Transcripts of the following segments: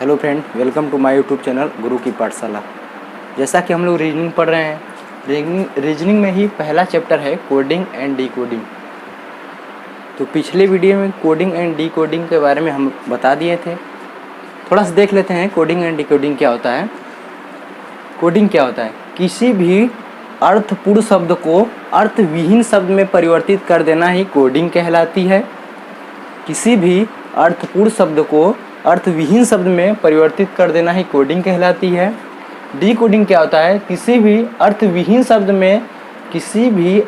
Hello friend, welcome to my YouTube channel Guru ki पाठशाला। जैसा कि हम लोग रीजनिंग पढ़ रहे हैं, रीजनिंग में ही पहला चैप्टर है कोडिंग एंड डिकोडिंग। तो पिछले वीडियो में कोडिंग एंड डिकोडिंग के बारे में हम बता दिए थे। थोड़ा सा देख लेते हैं कोडिंग एंड डिकोडिंग क्या होता है। कोडिंग क्या होता है? किसी भी अर्थपूर्ण शब्द को अर्थविहीन शब्द में परिवर्तित कर देना ही कोडिंग कहलाती है। किसी भी अर्थपूर्ण शब्द को अर्थविहीन शब्द में परिवर्तित कर देना ही कोडिंग कहलाती है। डिकोडिंग क्या होता है? किसी भी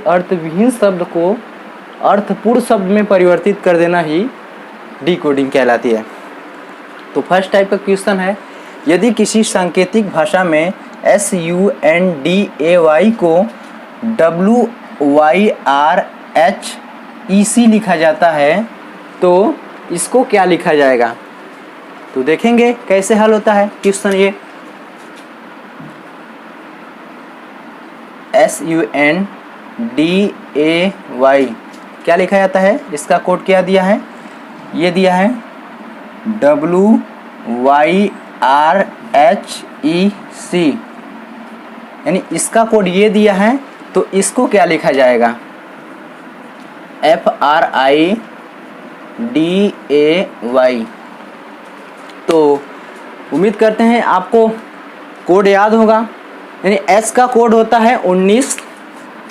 अर्थविहीन शब्द को अर्थपूर्ण शब्द में परिवर्तित कर देना ही डिकोडिंग कहलाती है। तो फर्स्ट टाइप का क्वेश्चन है, यदि किसी सांकेतिक भाषा में SUNDAY को WYRHEC लिखा जाता है तो इसको क्या लिखा जाएगा? तो देखेंगे कैसे हल होता है क्वेश्चन। ये SUNDAY क्या लिखा जाता है? इसका कोड क्या दिया है? ये दिया है WYRHEC, यानी इसका कोड ये दिया है। तो इसको क्या लिखा जाएगा? FRIDAY। तो उम्मीद करते हैं आपको कोड याद होगा। यानी S का कोड होता है 19,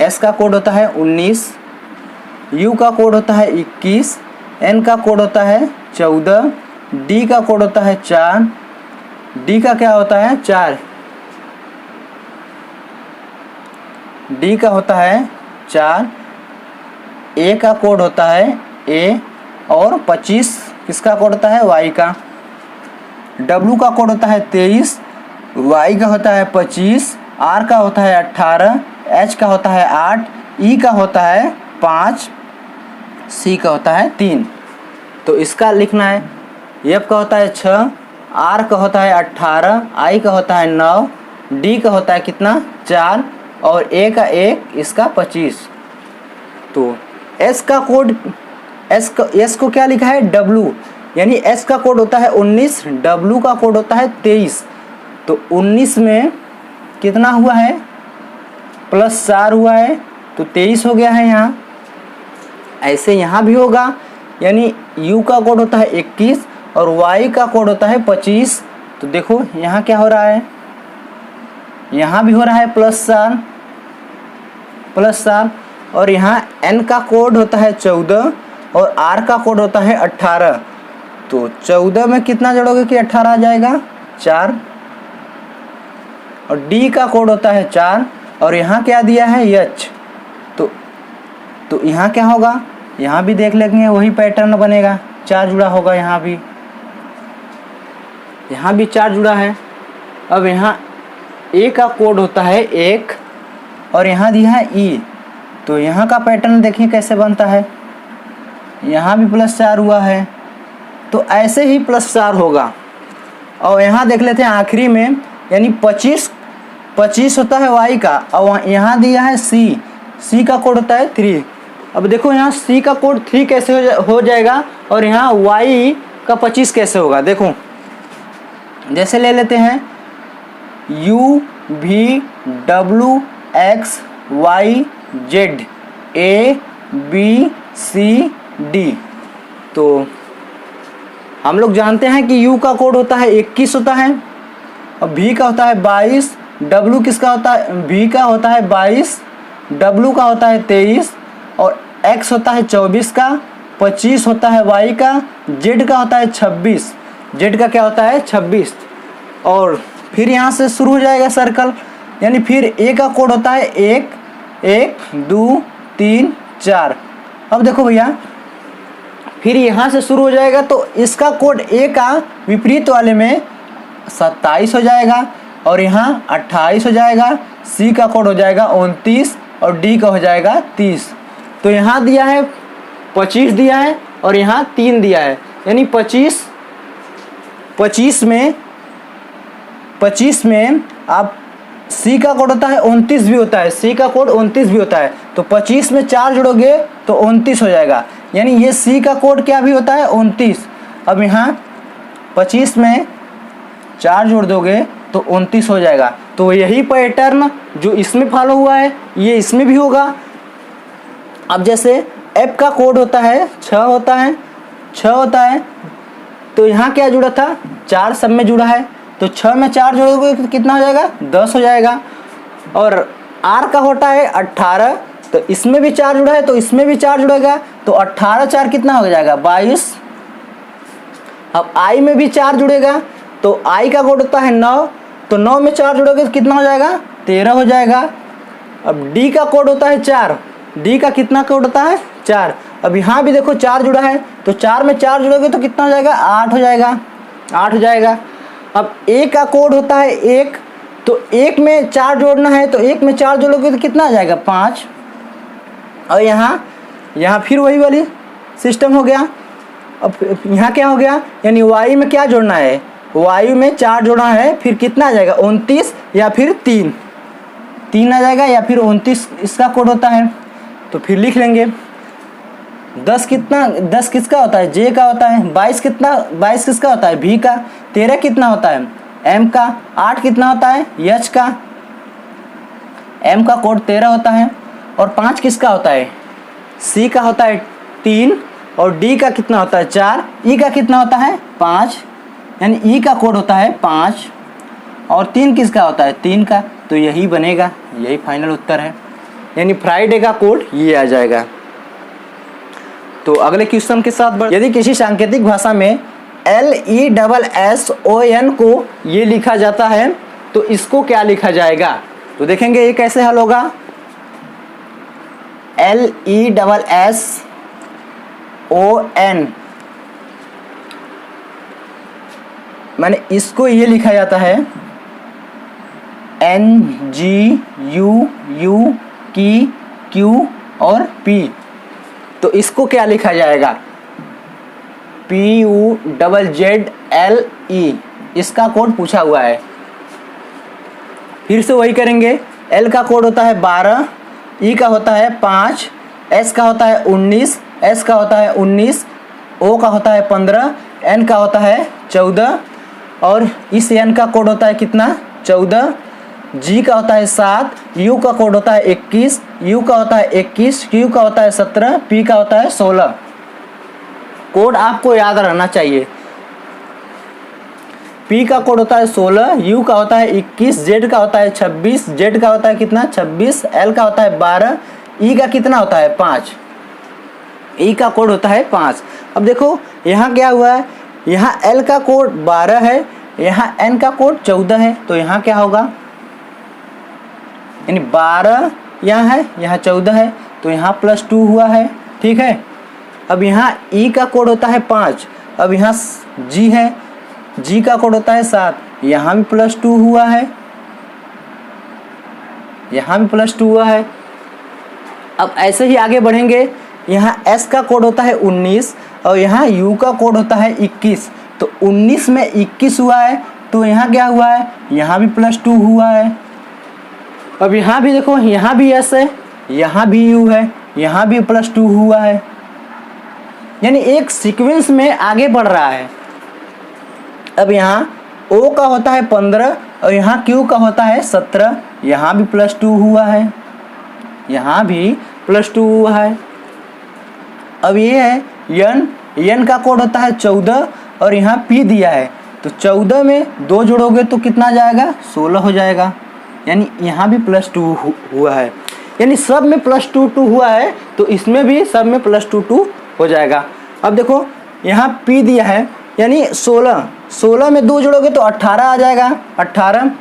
S का कोड होता है 19, U का कोड होता है 21, N का कोड होता है 14, D का कोड होता है 4, D का क्या होता है 4, D का होता है 4, A का कोड होता है A, और 25 किसका कोड होता है? Y का। W का कोड होता है 23, Y का होता है 25, R का होता है 18, H का होता है 8, E का होता है 5, C का होता है 3। तो इसका लिखना है, F का होता है 6, R का होता है 18, I का होता है 9, D का होता है कितना? 4, और A का 1, इसका 25। तो S का कोड, S को क्या लिखा है? W, यानी S का कोड होता है 19, W का कोड होता है 23। तो 19 में कितना हुआ है? +4 हुआ है, तो 23 हो गया है यहाँ। ऐसे यहाँ भी होगा, यानी U का कोड होता है 21 और Y का कोड होता है 25। तो देखो यहाँ क्या हो रहा है? यहाँ भी हो रहा है +4, और यहाँ N का कोड होता है 14 और R का कोड होता है 18। तो 14 में कितना जोड़ोगे कि 18 आ जाएगा? 4, और D का कोड होता है 4, और यहाँ क्या दिया है? H। तो यहाँ क्या होगा? यहाँ भी देख लेंगे, वही पैटर्न बनेगा, 4 जुड़ा होगा। यहाँ भी 4 जुड़ा है। अब यहाँ A का कोड होता है 1 और यहाँ दिया है E। तो यहाँ का पैटर्न देखिए कैसे बनता है, यहाँ भी +4 हुआ है, तो ऐसे ही +4 होगा। और यहाँ देख लेते हैं आखिरी में, यानी 25 होता है Y का, और यहाँ दिया है C का कोड होता है 3। अब देखो यहाँ C का कोड 3 कैसे हो जाएगा, और यहाँ Y का 25 कैसे होगा? देखो जैसे ले लेते हैं U V W X Y Z A B C D। तो हम लोग जानते हैं कि U का कोड होता है 21 होता है, और V का होता है 22, W किसका होता है? V का होता है 22, W का होता है 23, और X होता है 24 का, 25 होता है Y का, Z का होता है 26, Z का क्या होता है? 26। और फिर यहाँ से शुरू हो जाएगा सर्कल, यानी फिर A का कोड होता है 1 1 2 3 4। अब देखो भैया, फिर यहाँ से शुरू हो जाएगा, तो इसका कोड A का विपरीत वाले में 27 हो जाएगा, और यहाँ 28 हो जाएगा, C का कोड हो जाएगा 29, और D का हो जाएगा 30। तो यहाँ दिया है 25 दिया है, और यहाँ 3 दिया है, यानी 25 में आप C का कोड होता है 29 भी होता है, C का कोड 29 भी होता है। तो 25 में 4 जोड़ोगे तो 29 हो जाएगा, यानी ये C का कोड क्या भी होता है? 29। अब यहाँ 25 में 4 जोड़ दोगे तो 29 हो जाएगा। तो यही पैटर्न जो इसमें फॉलो हुआ है ये इसमें भी होगा। अब जैसे F का कोड होता है 6 होता है तो यहाँ क्या जुड़ा था 4 सब में जुड़ा है, तो 6 में 4 जोड़ोगे तो कितना हो जाएगा 10 हो जाएगा। और R का होता है 18, तो इसमें भी 4 जुड़ा है तो इसमें भी 4 जुड़ेगा, तो 18 4 कितना हो जाएगा 22। अब I में भी 4 जुड़ेगा तो I का कोड होता है 9, तो 9 में 4 जुड़ोगे तो कितना हो जाएगा 13 हो जाएगा। अब D का कोड होता है 4, D का कितना कोड होता है 4। अब यहाँ भी देखो 4 जुड़ा है तो 4 में 4 जुड़ोगे तो कितना हो जाएगा 8 हो जाएगा। अब A का कोड होता है 1, तो 1 में 4 जोड़ना है तो 1 में 4 जोड़ोगे तो कितना आ जाएगा 5। और यहाँ फिर वही वाली सिस्टम हो गया। अब यहाँ क्या हो गया, यानी Y में क्या जोड़ना है, Y में 4 जोड़ना है, फिर कितना आ जाएगा 29 या फिर 3 आ जाएगा, या फिर 29 इसका कोड होता है। तो फिर लिख लेंगे 10 किसका होता है J का होता है, 22 किसका होता है V का, 13 कितना होता है M का, 8 कितना होता है H का, M का कोड 13 होता है। और 5 किसका होता है C का होता है 3, और D का कितना होता है 4, E का कितना होता है 5, यानी E का कोड होता है 5, और 3 किसका होता है 3 का। तो यही बनेगा, यही फाइनल उत्तर है, यानी फ्राइडे का कोड ये आ जाएगा। तो अगले क्वेश्चन के साथ यदि किसी सांकेतिक भाषा में LESSON को ये लिखा जाता है तो इसको क्या लिखा जाएगा, तो देखेंगे ये कैसे हल होगा। LESSON माने इसको ये लिखा जाता है NGUQ और P, तो इसको क्या लिखा जाएगा PUZZLE, इसका कोड पूछा हुआ है। फिर से वही करेंगे, L का कोड होता है 12, E का होता है 5, S का होता है 19, S का होता है 19, O का होता है 15, N का होता है 14, और इस N का कोड होता है कितना 14, G का होता है 7, U का कोड होता है 21, U का होता है 21, Q का होता है 17, P का होता है 16। कोड आपको याद रहना चाहिए। P का कोड होता है 16, U का होता है 21, Z का होता है 26, Z का होता है कितना 26, L का होता है 12, E का कितना होता है 5, E का कोड होता है 5। अब देखो यहाँ क्या हुआ है, यहाँ L का कोड 12 है, यहाँ N का कोड 14 है, तो यहाँ क्या होगा, यानी 12 यहाँ है, यहाँ 14 है, तो यहाँ +2 हुआ है, ठीक है। अब यहाँ E का कोड होता है 5, अब यहाँ G है, G का कोड होता है 7, यहाँ भी +2 हुआ है, यहाँ भी +2 हुआ है। अब ऐसे ही आगे बढ़ेंगे, यहाँ S का कोड होता है 19 और यहाँ U का कोड होता है 21, तो 19 में 21 हुआ है, तो यहाँ क्या हुआ है, यहाँ भी +2 हुआ है। अब यहाँ भी देखो, यहाँ भी S है, यहाँ भी U है, यहाँ भी +2 हुआ है, यानी एक सीक्वेंस में आगे बढ़ रहा है। अब यहाँ O का होता है 15 और यहाँ Q का होता है 17, यहाँ भी +2 हुआ है, यहाँ भी +2 हुआ है। अब ये है N का कोड होता है 14 और यहाँ P दिया है, तो 14 में 2 जोड़ोगे तो कितना जाएगा 16 हो जाएगा, यानी यहाँ भी +2 हुआ है, यानी सब में +2 हुआ है, तो इसमें भी सब में +2 हो जाएगा। अब देखो यहाँ P दिया है, यानी 16 में 2 जोड़ोगे तो 18 आ जाएगा, 18।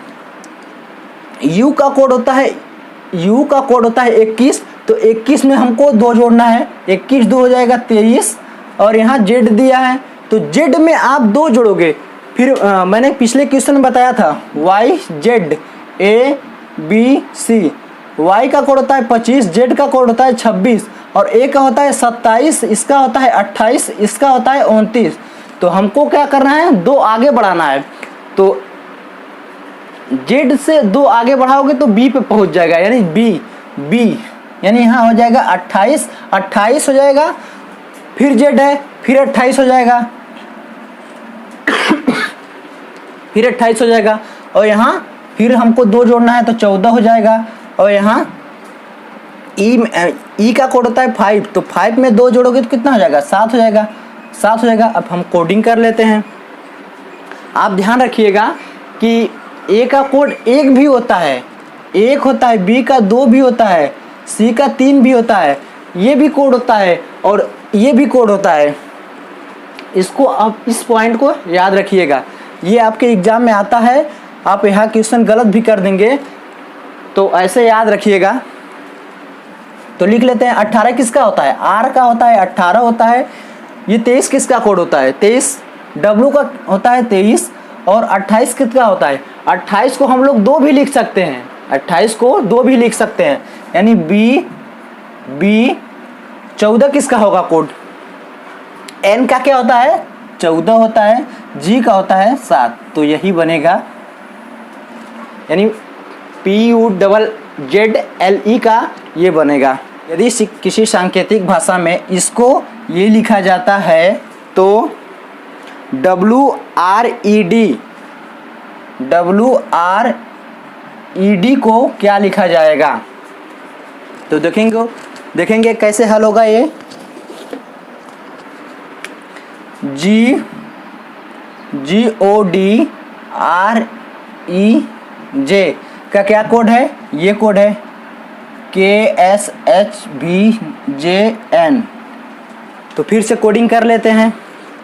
U का कोड होता है 21, तो 21 में हमको 2 जोड़ना है, 21 2 हो जाएगा 23, और यहाँ Z दिया है, तो Z में आप 2 जोड़ोगे। फिर मैंने पिछले क्वेश्चन में बताया था YZ ABC, Y का कोड होता है 25, Z का कोड होता है 26, और A का होता है 27, इसका होता है 28, इसका होता है 29। तो हमको क्या करना है, 2 आगे बढ़ाना है, तो Z से 2 आगे बढ़ाओगे तो B पे पहुंच जाएगा, यानी B, यानी यहाँ हो जाएगा 28 हो जाएगा, फिर Z है, फिर 28 हो जाएगा। फिर 28 हो जाएगा। और यहाँ फिर हमको 2 जोड़ना है तो 14 हो जाएगा। और यहाँ ई का कोड होता है 5, तो 5 में 2 जोड़ोगे तो कितना हो जाएगा, 7 हो जाएगा, 7 हो जाएगा। अब हम कोडिंग कर लेते हैं। आप ध्यान रखिएगा कि ए का कोड 1 भी होता है, 1 होता है, बी का 2 भी होता है, सी का 3 भी होता है, ये भी कोड होता है और ये भी कोड होता है। इसको आप इस पॉइंट को याद रखिएगा, ये आपके एग्जाम में आता है। आप यहाँ क्वेश्चन गलत भी कर देंगे तो ऐसे याद रखिएगा। तो लिख लेते हैं 18 किसका होता है, आर का होता है, 18 होता है। ये 23 किसका कोड होता है, 23 डब्ल्यू का होता है 23। और 28 किसका होता है, 28 को हम लोग 2 भी लिख सकते हैं, 28 को 2 भी लिख सकते हैं, यानी बी 14 किसका होगा कोड, एन का क्या होता है 14 होता है, जी का होता है 7। तो यही बनेगा, यानी PUZZLE का ये बनेगा। यदि किसी सांकेतिक भाषा में इसको ये लिखा जाता है तो WRED को क्या लिखा जाएगा। तो देखेंगे कैसे हल होगा ये। GODREJ का क्या कोड है, ये कोड है KSHBJN। तो फिर से कोडिंग कर लेते हैं,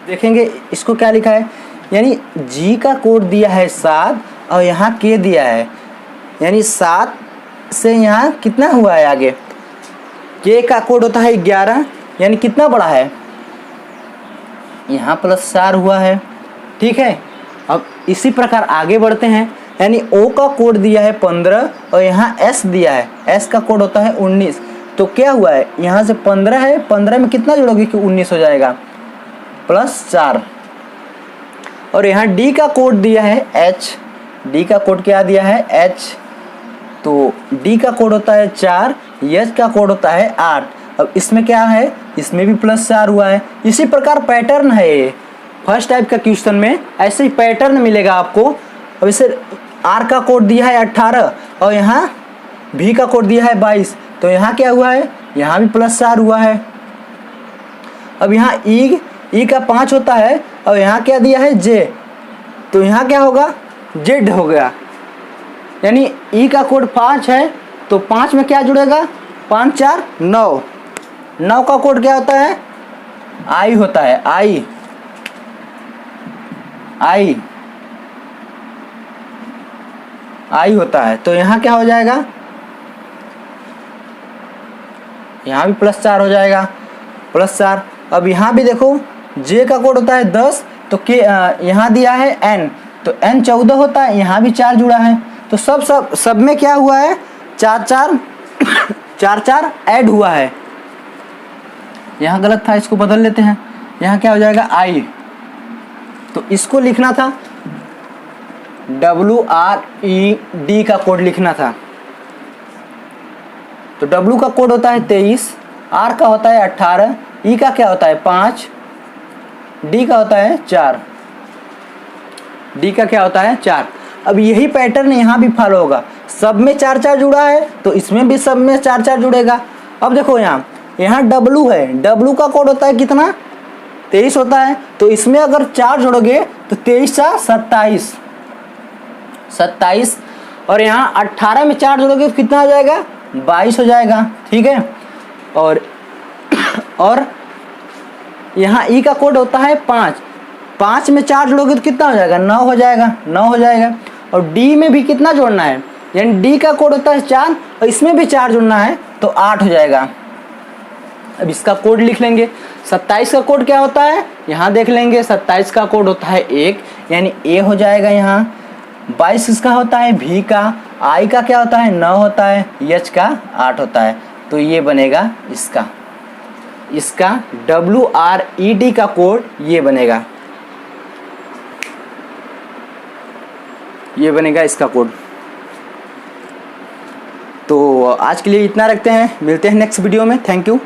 देखेंगे इसको क्या लिखा है। यानी G का कोड दिया है 7 और यहाँ K दिया है, यानी 7 से यहाँ कितना हुआ है आगे, K का कोड होता है 11, यानी कितना बड़ा है, यहाँ +4 हुआ है। ठीक है, अब इसी प्रकार आगे बढ़ते हैं। यानी O का कोड दिया है 15 और यहाँ S दिया है, S का कोड होता है 19। तो क्या हुआ है, यहाँ से 15 है, 15 में कितना जोड़ोगे कि 19 हो जाएगा, +4। और यहाँ D का कोड दिया है H, D का कोड क्या दिया है H, तो D का कोड होता है 4, H का कोड होता है 8। अब इसमें क्या है, इसमें भी +4 हुआ है। इसी प्रकार पैटर्न है ये, फर्स्ट टाइप का क्वेश्चन में ऐसे ही पैटर्न मिलेगा आपको। अब इसे R का कोड दिया है 18 और यहाँ V का कोड दिया है 22, तो यहाँ क्या हुआ है, यहाँ भी +4 हुआ है। अब यहाँ E का 5 होता है और यहाँ क्या दिया है J, तो यहाँ क्या होगा, Z हो गया। यानी E का कोड 5 है तो 5 में क्या जुड़ेगा, 5 4 9, 9 का कोड क्या होता है, I होता है, I होता है। तो यहाँ क्या हो जाएगा, यहाँ भी +4 हो जाएगा, +4। अब यहाँ भी देखो J का कोड होता है 10, तो यहाँ दिया है N, तो N 14 होता है, यहाँ भी 4 जुड़ा है। तो सब में क्या हुआ है, 4 ऐड हुआ है। यहाँ गलत था, इसको बदल लेते हैं। यहाँ क्या हो जाएगा I, तो इसको लिखना था WRED का कोड लिखना था। तो W का कोड होता है 23, R का होता है 18, E का क्या होता है 5, D का होता है 4, D का क्या होता है 4। अब यही पैटर्न यहाँ भी फॉलो होगा, सब में 4 4 जुड़ा है तो इसमें भी सब में 4 4 जुड़ेगा। अब देखो यहाँ W है, W का कोड होता है कितना, 23 होता है, तो इसमें अगर 4 जोड़ोगे तो 23 27, 27। और यहाँ 18 में 4 जोड़ोगे तो कितना हो जाएगा, 22 हो जाएगा। ठीक है, और यहाँ E का कोड होता है 5, 5 में 4 जोड़ोगे तो कितना हो जाएगा, 9 हो जाएगा, 9 हो जाएगा। और D में भी कितना जोड़ना है, यानी D का कोड होता है 4 और इसमें भी 4 जोड़ना है तो 8 हो जाएगा। अब इसका कोड लिख लेंगे। 27 का कोड क्या होता है, यहाँ देख लेंगे, 27 का कोड होता है 1, यानी A हो जाएगा यहाँ। 22 इसका होता है V का, I का क्या होता है 9 होता है, H का 8 होता है। तो ये बनेगा इसका WRED का कोड ये बनेगा, ये बनेगा इसका कोड। तो आज के लिए इतना रखते हैं, मिलते हैं नेक्स्ट वीडियो में। Thank you.